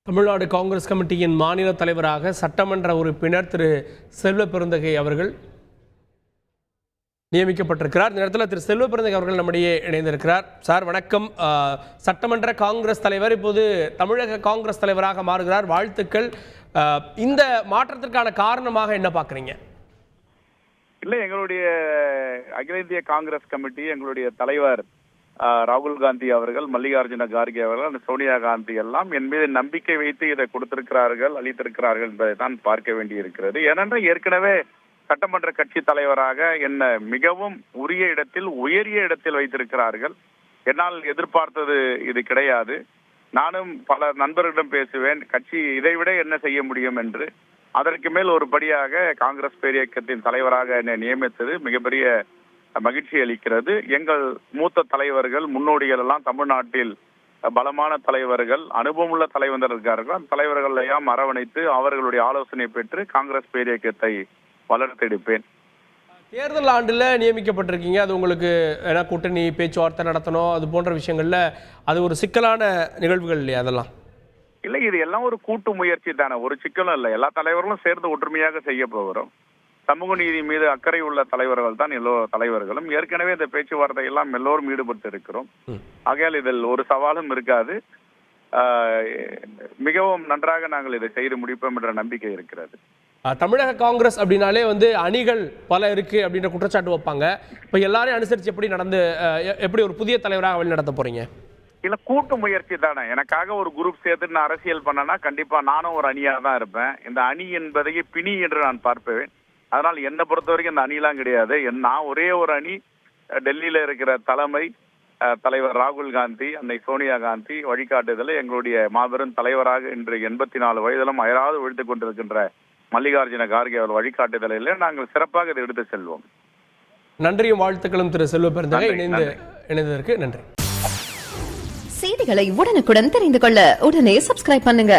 தமிழ்நாடு காங்கிரஸ் கமிட்டியின் மாநில தலைவராக சட்டமன்ற உறுப்பினர் திரு செல்வ பெருந்தகை அவர்கள் நியமிக்கப்பட்டிருக்கிறார். இந்த நேரத்தில் திரு செல்வ பெருந்தகை அவர்கள் நம்மிடையே இணைந்திருக்கிறார். சார் வணக்கம். சட்டமன்ற காங்கிரஸ் தலைவர் இப்போது தமிழக காங்கிரஸ் தலைவராக மாறுகிறார். வாழ்த்துக்கள். இந்த மாற்றத்திற்கான காரணமாக என்ன பார்க்குறீங்க? இல்லை, எங்களுடைய அகில இந்திய காங்கிரஸ் கமிட்டி, எங்களுடைய தலைவர் ராகுல் காந்தி அவர்கள், மல்லிகார்ஜுன கார்கே அவர்கள், சோனியா காந்தி எல்லாம் என் மீது நம்பிக்கை வைத்து இதை கொடுத்திருக்கிறார்கள், அளித்திருக்கிறார்கள் என்பதை தான் பார்க்க வேண்டி இருக்கிறது. ஏனென்றால் ஏற்கனவே சட்டமன்ற கட்சி தலைவராக என்ன மிகவும் உரிய இடத்தில், உயரிய இடத்தில் வைத்திருக்கிறார்கள். என்னால் எதிர்பார்த்தது இது கிடையாது. நானும் பல நண்பர்களிடம் பேசுவேன், கட்சி இதைவிட என்ன செய்ய முடியும் என்று. அதற்கு மேல் ஒரு படியாக காங்கிரஸ் பேரியக்கத்தின் தலைவராக என்னை நியமித்தது மிகப்பெரிய மகிழ்ச்சி அளிக்கிறது. எங்கள் மூத்த தலைவர்கள், முன்னோடிகள் எல்லாம் தமிழ்நாட்டில் பலமான தலைவர்கள், அனுபவமுள்ள தலைவர்கள் இருக்கார்கள். அந்த தலைவர்கள் எல்லாம் அரவணைத்து அவர்களுடைய ஆலோசனை பெற்று காங்கிரஸ் பேரியக்கத்தை வளர்த்தெடுப்பேன். தேர்தல் ஆண்டுல நியமிக்கப்பட்டிருக்கீங்க. அது உங்களுக்கு ஏன்னா கூட்டணி பேச்சுவார்த்தை நடத்தணும், அது போன்ற விஷயங்கள்ல அது ஒரு சிக்கலான நிகழ்வுகள் இல்லையா? அதெல்லாம் இல்லை, இது எல்லாம் ஒரு கூட்டு முயற்சி தானே, ஒரு சிக்கலும் இல்லை. எல்லா தலைவர்களும் சேர்ந்து ஒற்றுமையாக செய்ய போகிறோம். சமூக நீதி மீது அக்கறை உள்ள தலைவர்கள் தான் எல்லோ தலைவர்களும். ஏற்கனவே இந்த பேச்சுவார்த்தை எல்லாம் எல்லோரும் ஈடுபட்டு இருக்கிறோம். ஆகையால் இதில் ஒரு சவாலும் இருக்காது. மிகவும் நன்றாக நாங்கள் இதை செய்து முடிப்போம் என்ற நம்பிக்கை இருக்கிறது. தமிழக காங்கிரஸ் அப்படின்னாலே அணிகள் பல இருக்கு அப்படின்ற குற்றச்சாட்டு வைப்பாங்க. இப்போ எல்லாரையும் அனுசரித்து எப்படி ஒரு புதிய தலைவராக வழி நடத்த போறீங்க? இல்ல, கூட்டு முயற்சி தானே. எனக்காக ஒரு குரூப் சேர்த்து நான் அரசியல் பண்ணனா கண்டிப்பா நானும் ஒரு அணியாக தான் இருப்பேன். இந்த அணி என்பதையே பிணி என்று நான் பார்ப்பேன். அதனால் என்னை பொறுத்த வரைக்கும் இந்த அணிலாம் கிடையாது. நான் ஒரே ஒரு அணி, டெல்லியில இருக்கிற தலைவர் ராகுல் காந்தி, அன்னை சோனியா காந்தி வழிகாட்டுதல், எங்களுடைய மாபெரும் தலைவராக இன்று 84 வயதிலும் அயராது ஒழித்துக் கொண்டிருக்கின்ற மல்லிகார்ஜுன கார்கே அவர் வழிகாட்டுதலில் நாங்கள் சிறப்பாக இதை எடுத்து செல்வோம். நன்றியும் வாழ்த்துக்களும் திரு செல்வ பெருந்தகை. இணைந்ததற்கு நன்றி. செய்திகளை உடனுக்குடன் தெரிந்து கொள்ள உடனே சப்ஸ்கிரைப் பண்ணுங்க.